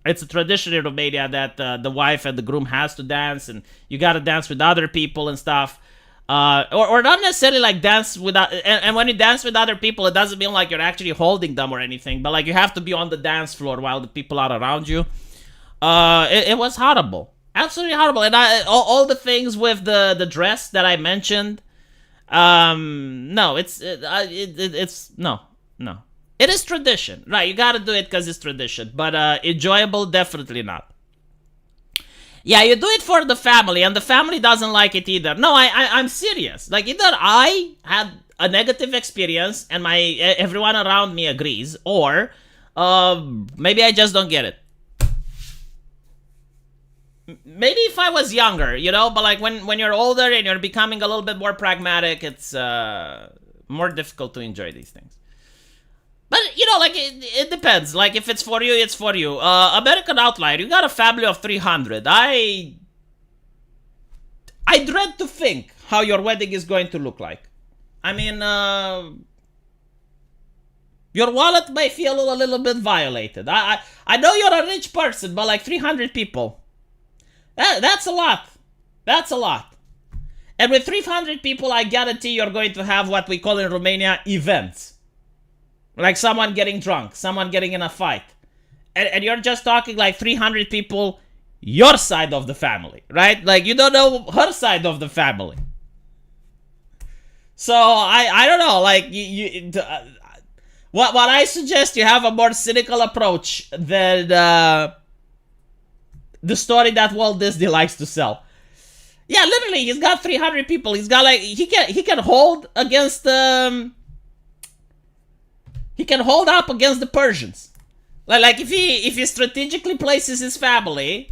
it's a tradition in Romania that the wife and the groom has to dance, and you gotta dance with other people and stuff. Or not necessarily like dance without, and when you dance with other people, it doesn't mean like you're actually holding them or anything, but like you have to be on the dance floor while the people are around you. It was horrible, absolutely horrible, and all the things with the dress that I mentioned. No, it's no. It is tradition, right? You gotta do it because it's tradition, but enjoyable, definitely not. Yeah, you do it for the family, and the family doesn't like it either. No, I'm serious. Like, either I had a negative experience, and everyone around me agrees, or maybe I just don't get it. Maybe if I was younger, but like when you're older and you're becoming a little bit more pragmatic, it's more difficult to enjoy these things. But, like, it depends. Like, if it's for you, it's for you. American Outlier, you got a family of 300. I dread to think how your wedding is going to look like. I mean, your wallet may feel a little bit violated. I know you're a rich person, but like 300 people. That's a lot. That's a lot. And with 300 people, I guarantee you're going to have what we call in Romania events. Like someone getting drunk, someone getting in a fight. And you're just talking like 300 people, your side of the family, right? Like you don't know her side of the family. So I don't know, like what I suggest you have a more cynical approach than the story that Walt Disney likes to sell. Yeah, literally, he's got 300 people. He's got like he can hold against he can hold up against the Persians. Like if he strategically places his family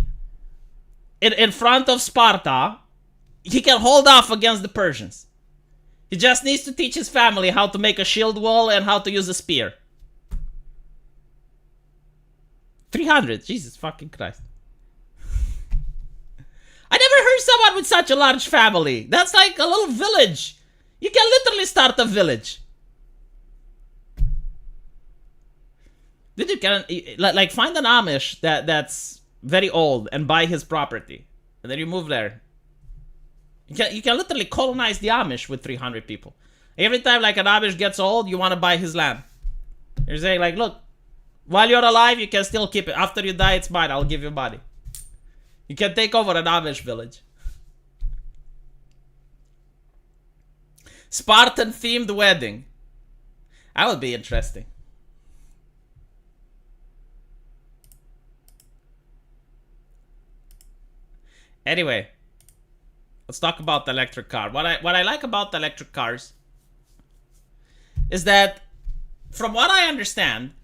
in front of Sparta, he can hold off against the Persians. He just needs to teach his family how to make a shield wall and how to use a spear. 300, Jesus fucking Christ. I never heard someone with such a large family. That's like a little village. You can literally start a village. Did you can like find an Amish that's very old and buy his property, and then you move there. You can literally colonize the Amish with 300 people. Every time like an Amish gets old, you want to buy his land. You're saying like, look, while you're alive, you can still keep it. After you die, it's mine. I'll give you money. You can take over an Amish village. Spartan themed wedding. That would be interesting. Anyway, let's talk about the electric car. What I like about the electric cars is that, from what I understand,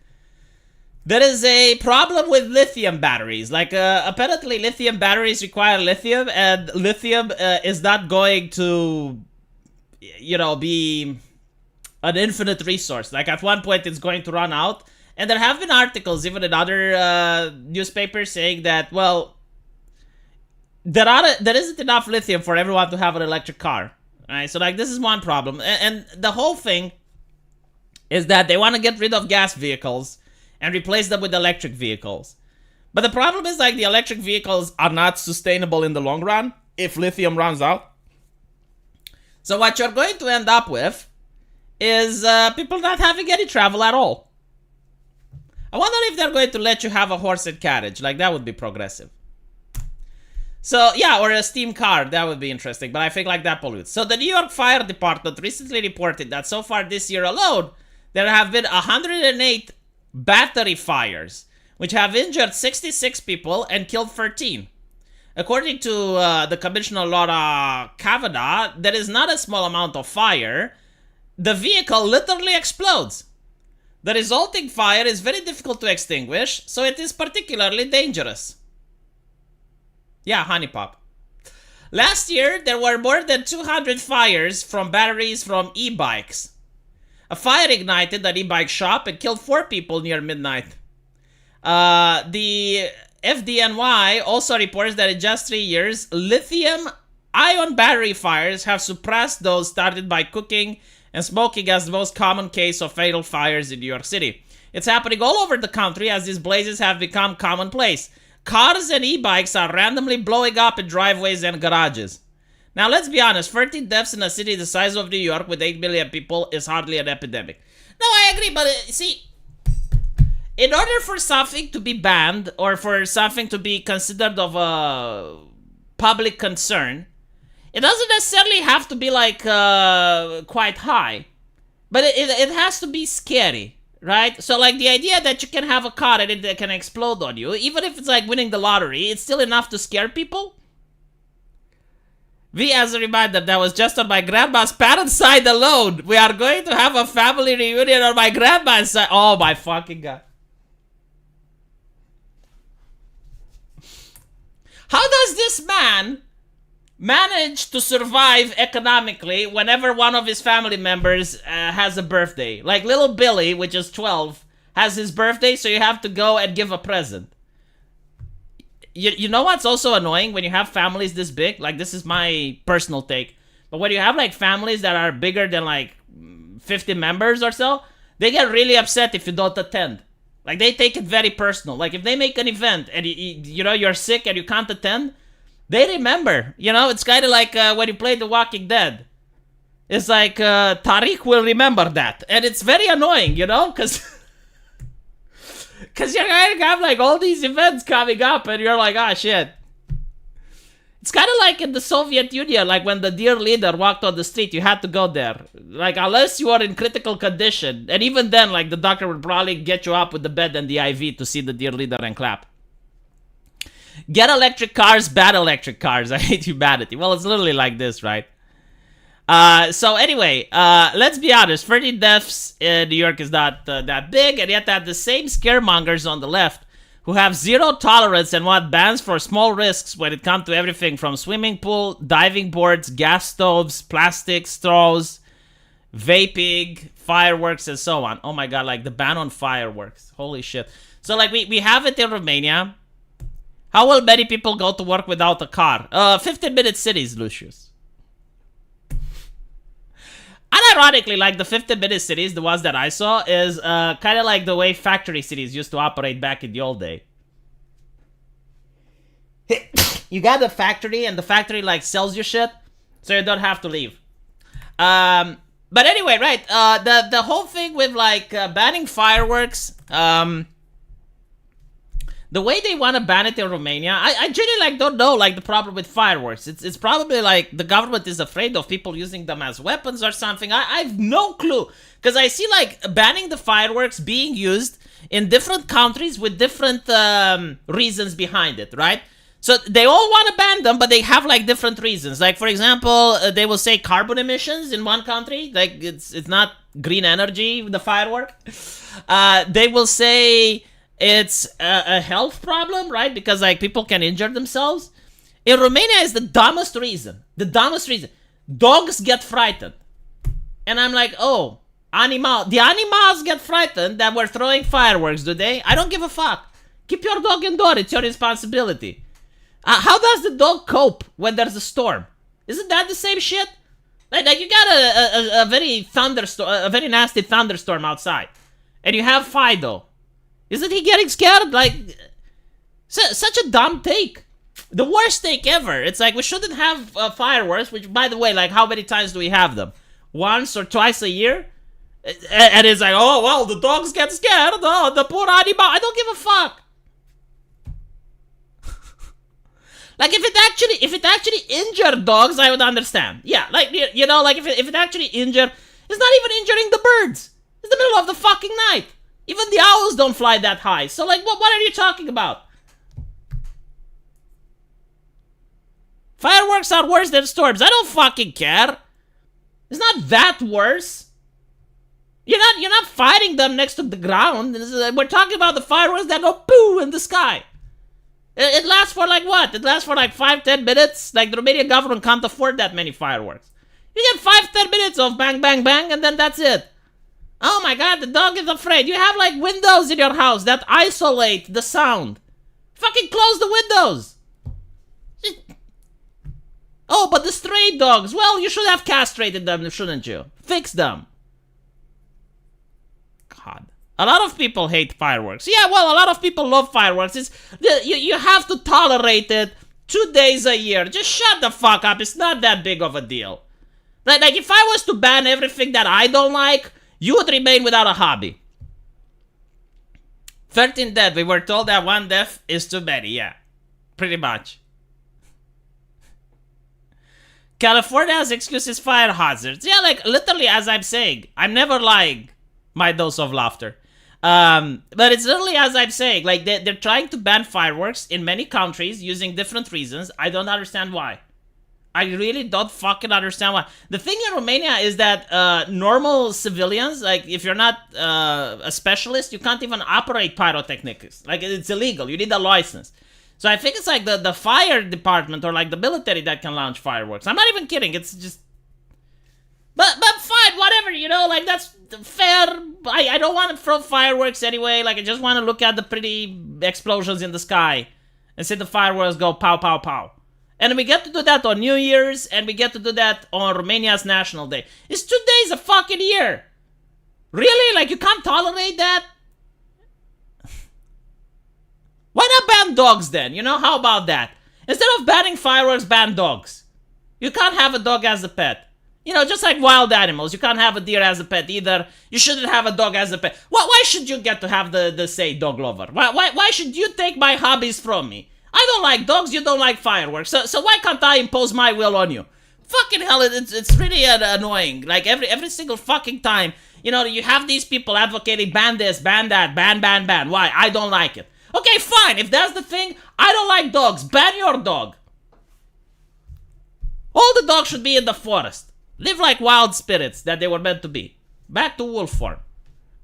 there is a problem with lithium batteries. Like, apparently lithium batteries require lithium, and lithium is not going to, be an infinite resource. Like, at one point it's going to run out. And there have been articles, even in other newspapers, saying that, well, there isn't enough lithium for everyone to have an electric car. Right? So, like, this is one problem. And the whole thing is that they want to get rid of gas vehicles and replace them with electric vehicles. But the problem is, like, the electric vehicles are not sustainable in the long run if lithium runs out. So what you're going to end up with is people not having any travel at all. I wonder if they're going to let you have a horse and carriage. Like, that would be progressive. So, yeah, or a steam car. That would be interesting. But I think, like, that pollutes. So the New York Fire Department recently reported that so far this year alone, there have been 108 battery fires, which have injured 66 people and killed 13. According to the Commissioner Laura Kavanaugh, there is not a small amount of fire. The vehicle literally explodes. The resulting fire is very difficult to extinguish, so it is particularly dangerous. Yeah, honey pop. Last year, there were more than 200 fires from batteries from e-bikes. A fire ignited an e-bike shop and killed 4 people near midnight. The FDNY also reports that in just 3 years, lithium-ion battery fires have surpassed those started by cooking and smoking as the most common case of fatal fires in New York City. It's happening all over the country as these blazes have become commonplace. Cars and e-bikes are randomly blowing up in driveways and garages. Now, let's be honest, 13 deaths in a city the size of New York with 8 million people is hardly an epidemic. No, I agree, but see, in order for something to be banned or for something to be considered of a public concern, it doesn't necessarily have to be like quite high, but it has to be scary. Right? So, like, the idea that you can have a car and it can explode on you, even if it's like winning the lottery, it's still enough to scare people? V, as a reminder, that was just on my grandma's parents' side alone. We are going to have a family reunion on my grandma's side. Oh, my fucking God. How does this man manage to survive economically whenever one of his family members has a birthday? Like little Billy, which is 12, has his birthday, so you have to go and give a present. You know what's also annoying when you have families this big? Like, this is my personal take. But when you have like families that are bigger than like 50 members or so, they get really upset if you don't attend. Like, they take it very personal. Like, if they make an event and you know you're sick and you can't attend, they remember. You know, it's kind of like when you play The Walking Dead. It's like Tariq will remember that, and it's very annoying, you know, because you're going to have like all these events coming up, and you're like, ah, shit. It's kind of like in the Soviet Union, like when the dear leader walked on the street, you had to go there. Like, unless you are in critical condition. And even then, like, the doctor would probably get you up with the bed and the IV to see the dear leader and clap. Get electric cars, bad electric cars. I hate humanity. Well, it's literally like this, right? So anyway, let's be honest. 30 deaths in New York is not that big. And yet they have the same scaremongers on the left who have zero tolerance and want bans for small risks when it comes to everything from swimming pool, diving boards, gas stoves, plastic straws, vaping, fireworks, and so on. Oh my God, like the ban on fireworks. Holy shit. So like we have it in Romania. How will many people go to work without a car? 15-minute cities, Lucius. Unironically, like the 15-minute cities, the ones that I saw, is kind of like the way factory cities used to operate back in the old day. You got the factory, and the factory like sells your shit, so you don't have to leave. But anyway, right? The whole thing with like banning fireworks, the way they want to ban it in Romania, I genuinely like don't know like the problem with fireworks. It's probably like the government is afraid of people using them as weapons or something. I have no clue, because I see like banning the fireworks being used in different countries with different reasons behind it, right? So they all want to ban them, but they have like different reasons. Like, for example, they will say carbon emissions in one country, like it's not green energy, the firework. They will say it's a health problem, right? Because like people can injure themselves. In Romania is the dumbest reason. The dumbest reason. Dogs get frightened. And I'm like, oh, the animals get frightened that we're throwing fireworks, do they? I don't give a fuck. Keep your dog indoors. It's your responsibility. How does the dog cope when there's a storm? Isn't that the same shit? Like you got a very thunderstorm, a very nasty thunderstorm outside, and you have Fido. Isn't he getting scared? Like, such a dumb take. The worst take ever. It's like we shouldn't have fireworks, which, by the way, like, how many times do we have them? Once or twice a year? And it's like, oh, well, the dogs get scared. Oh, the poor animal. I don't give a fuck. Like, if it actually injured dogs, I would understand. Yeah, like, you know, like, if it actually injured, it's not even injuring the birds. It's the middle of the fucking night. Even the owls don't fly that high. So, like, what are you talking about? Fireworks are worse than storms. I don't fucking care. It's not that worse. You're not fighting them next to the ground. We're talking about the fireworks that go poo in the sky. It lasts for like what? It lasts for like 5-10 minutes. Like the Romanian government can't afford that many fireworks. You get 5-10 minutes of bang, bang, bang, and then that's it. Oh my god, the dog is afraid. You have like windows in your house that isolate the sound. Fucking close the windows. Oh, but the stray dogs. Well, you should have castrated them, shouldn't you? Fix them. God. A lot of people hate fireworks. Yeah, well, a lot of people love fireworks. You have to tolerate it 2 days a year. Just shut the fuck up. It's not that big of a deal. Like if I was to ban everything that I don't like, you would remain without a hobby. 13 dead. We were told that 1 death is too many. Yeah, pretty much. California has excuses fire hazards. Yeah, like literally as I'm saying. I'm never lying. My dose of laughter. But it's literally as I'm saying. Like they're trying to ban fireworks in many countries using different reasons. I don't understand why. I really don't fucking understand why. The thing in Romania is that normal civilians, like if you're not a specialist, you can't even operate pyrotechnics. Like it's illegal. You need a license. So I think it's like the fire department or like the military that can launch fireworks. I'm not even kidding. It's just... But fine, whatever, you know, like that's fair. I don't want to throw fireworks anyway. Like I just want to look at the pretty explosions in the sky and see the fireworks go pow, pow, pow. And we get to do that on New Year's, and we get to do that on Romania's National Day. It's 2 days a fucking year. Really? Like, you can't tolerate that? Why not ban dogs then? You know, how about that? Instead of banning fireworks, ban dogs. You can't have a dog as a pet. You know, just like wild animals. You can't have a deer as a pet either. You shouldn't have a dog as a pet. Why should you get to have the say, dog lover? Why should you take my hobbies from me? I don't like dogs, you don't like fireworks. So why can't I impose my will on you? Fucking hell, it's really annoying. Like every single fucking time, you know, you have these people advocating ban this, ban that, ban. Why? I don't like it. Okay, fine. If that's the thing, I don't like dogs. Ban your dog. All the dogs should be in the forest. Live like wild spirits that they were meant to be. Back to wolf form.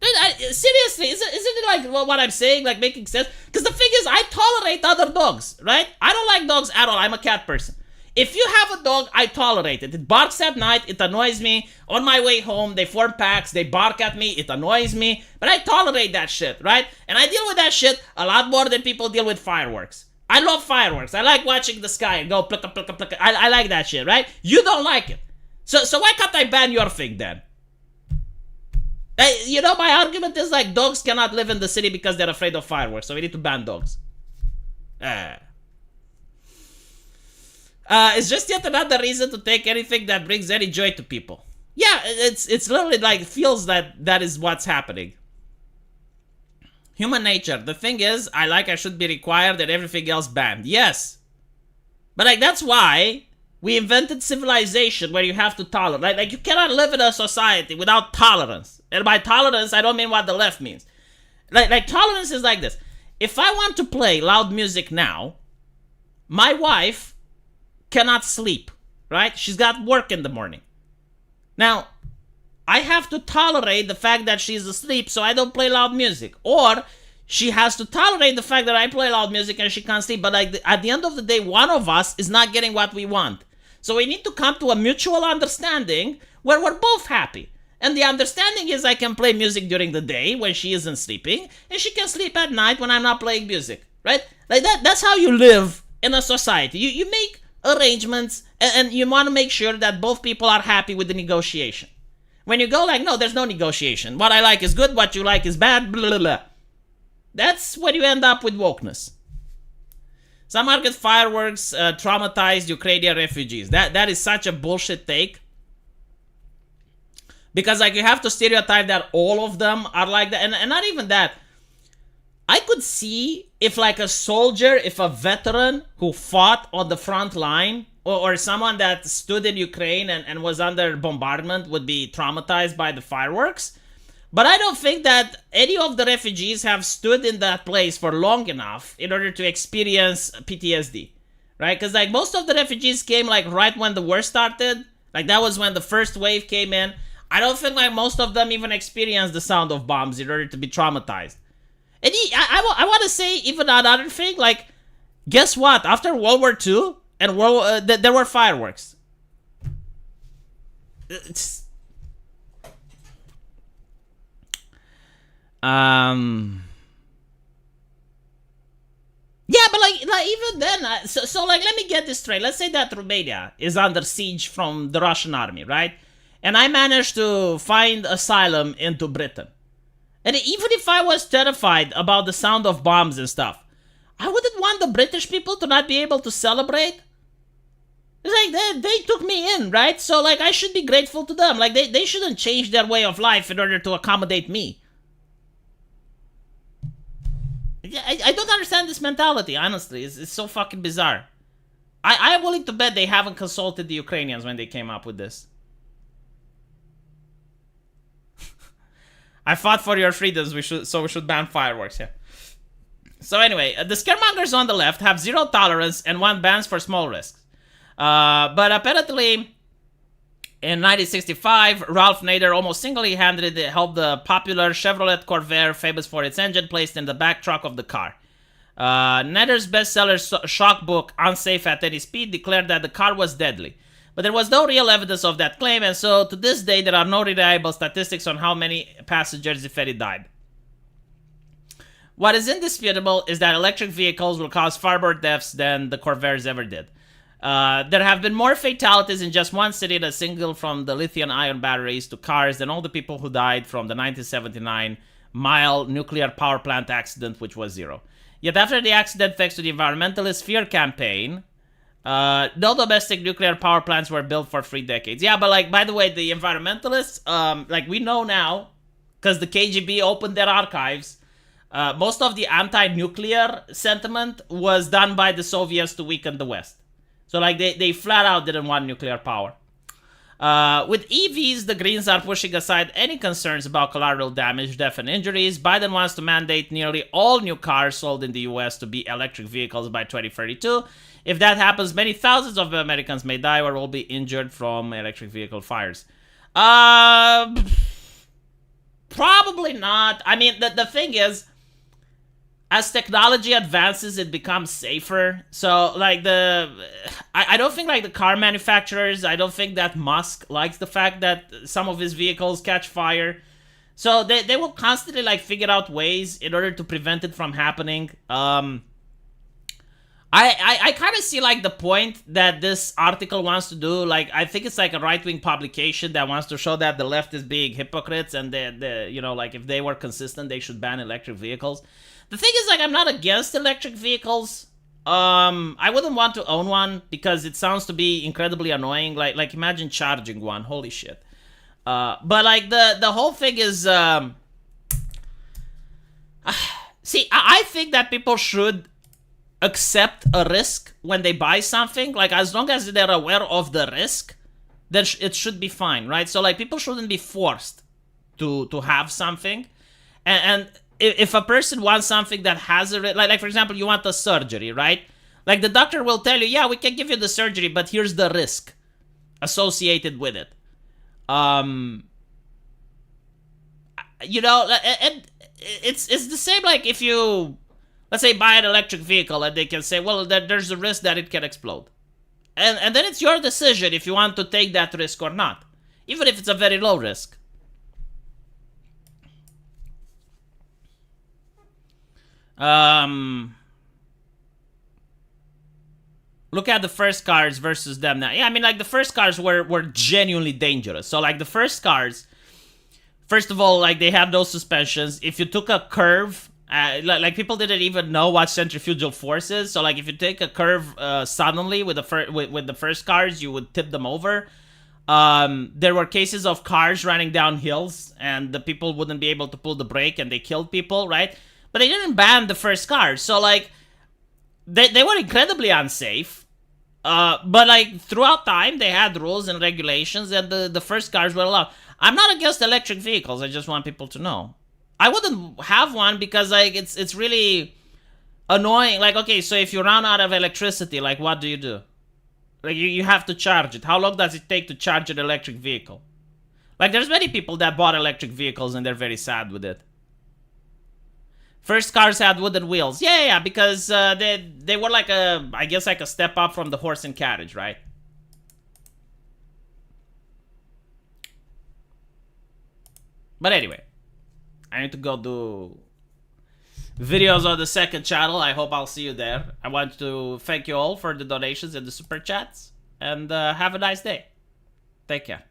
Seriously, isn't it like what I'm saying, like making sense? Because the thing is, I tolerate other dogs, right? I don't like dogs at all. I'm a cat person. If you have a dog, I tolerate it. It barks at night. It annoys me. On my way home, they form packs. They bark at me. It annoys me. But I tolerate that shit, right? And I deal with that shit a lot more than people deal with fireworks. I love fireworks. I like watching the sky and go plika, plika, plika. I like that shit, right? You don't like it. So why can't I ban your thing then? You know, my argument is like dogs cannot live in the city because they're afraid of fireworks. So we need to ban dogs. It's just yet another reason to take anything that brings any joy to people. Yeah, it's literally like feels that is what's happening. Human nature. The thing is, I should be required and everything else banned. Yes. But like that's why we invented civilization where you have to tolerate. Like you cannot live in a society without tolerance. And by tolerance, I don't mean what the left means. Like tolerance is like this. If I want to play loud music now, my wife cannot sleep, right? She's got work in the morning. Now, I have to tolerate the fact that she's asleep so I don't play loud music. Or she has to tolerate the fact that I play loud music and she can't sleep. But like at the end of the day, one of us is not getting what we want. So we need to come to a mutual understanding where we're both happy. And the understanding is I can play music during the day when she isn't sleeping, and she can sleep at night when I'm not playing music, right? Like that's how you live in a society. You make arrangements, and you want to make sure that both people are happy with the negotiation. When you go like, no, there's no negotiation. What I like is good, what you like is bad, blah, blah, blah. That's when you end up with wokeness. Some argue fireworks traumatized Ukrainian refugees. That is such a bullshit take. Because like you have to stereotype that all of them are like that. And not even that. I could see if like a soldier, if a veteran who fought on the front line, or someone that stood in Ukraine and was under bombardment would be traumatized by the fireworks. But I don't think that any of the refugees have stood in that place for long enough in order to experience PTSD, right? Because like most of the refugees came like right when the war started. Like that was when the first wave came in. I don't think like most of them even experienced the sound of bombs in order to be traumatized. And I want to say even another thing, like Guess what? After World War II and there were fireworks. It's, yeah, but like even then, so like let me get this straight. Let's say that Romania is under siege from the Russian army, right? And I managed to find asylum into Britain. And even if I was terrified about the sound of bombs and stuff, I wouldn't want the British people to not be able to celebrate. It's like they took me in, right? So like I should be grateful to them. Like they shouldn't change their way of life in order to accommodate me. I don't understand this mentality, honestly. It's so fucking bizarre. I am willing to bet they haven't consulted the Ukrainians when they came up with this. I fought for your freedoms, we should ban fireworks, yeah. So anyway, the scaremongers on the left have zero tolerance and want bans for small risks. But apparently, in 1965, Ralph Nader almost single-handedly helped the popular Chevrolet Corvair, famous for its engine placed in the back truck of the car. Nader's bestseller shock book, Unsafe at Any Speed, declared that the car was deadly. But there was no real evidence of that claim, and so to this day there are no reliable statistics on how many passengers, if any, died. What is indisputable is that electric vehicles will cause far more deaths than the Corvairs ever did. There have been more fatalities in just one city that single from the lithium-ion batteries to cars than all the people who died from the 1979 Mile nuclear power plant accident, which was zero. Yet after the accident, thanks to the environmentalist fear campaign, no domestic nuclear power plants were built for 3 decades. Yeah, but like, by the way, the environmentalists, like we know now, because the KGB opened their archives, most of the anti-nuclear sentiment was done by the Soviets to weaken the West. So like they flat out didn't want nuclear power. With EVs, the Greens are pushing aside any concerns about collateral damage, death, and injuries. Biden wants to mandate nearly all new cars sold in the US to be electric vehicles by 2032. If that happens, many thousands of Americans may die or will be injured from electric vehicle fires. Probably not. I mean, the thing is, as technology advances, it becomes safer. So, like, I don't think, like, the car manufacturers, I don't think that Musk likes the fact that some of his vehicles catch fire. So, they will constantly, like, figure out ways in order to prevent it from happening. I kind of see, like, the point that this article wants to do. Like, I think it's, like, a right-wing publication that wants to show that the left is being hypocrites and, you know, like, if they were consistent, they should ban electric vehicles. The thing is, like, I'm not against electric vehicles. I wouldn't want to own one because it sounds to be incredibly annoying. Like imagine charging one. Holy shit. But, like, the whole thing is, see, I think that people should accept a risk when they buy something. Like, as long as they're aware of the risk, then it should be fine, right? So, like, people shouldn't be forced to have something. And if a person wants something that has a like for example, you want a surgery, right? Like, the doctor will tell you, yeah, we can give you the surgery, but here's the risk associated with it. You know, and it's the same, like, if you, let's say, buy an electric vehicle and they can say, well, there's a risk that it can explode. And then it's your decision if you want to take that risk or not, even if it's a very low risk. Look at the first cars versus them now. Yeah, I mean, like, the first cars were genuinely dangerous. So, like, the first cars, first of all, like, they had no suspensions. If you took a curve, like people didn't even know what centrifugal force is. So, like, if you take a curve suddenly with the first cars, you would tip them over. There were cases of cars running down hills and the people wouldn't be able to pull the brake and they killed people, right? But they didn't ban the first cars. So, like, they were incredibly unsafe. But, like, throughout time, they had rules and regulations, and the first cars were allowed. I'm not against electric vehicles. I just want people to know. I wouldn't have one because, like, it's really annoying. Like, okay, so if you run out of electricity, like, what do you do? Like, you have to charge it. How long does it take to charge an electric vehicle? Like, there's many people that bought electric vehicles and they're very sad with it. First cars had wooden wheels. Yeah, because they were like I guess like a step up from the horse and carriage, right? But anyway, I need to go do videos on the second channel. I hope I'll see you there. I want to thank you all for the donations and the super chats. And have a nice day. Take care.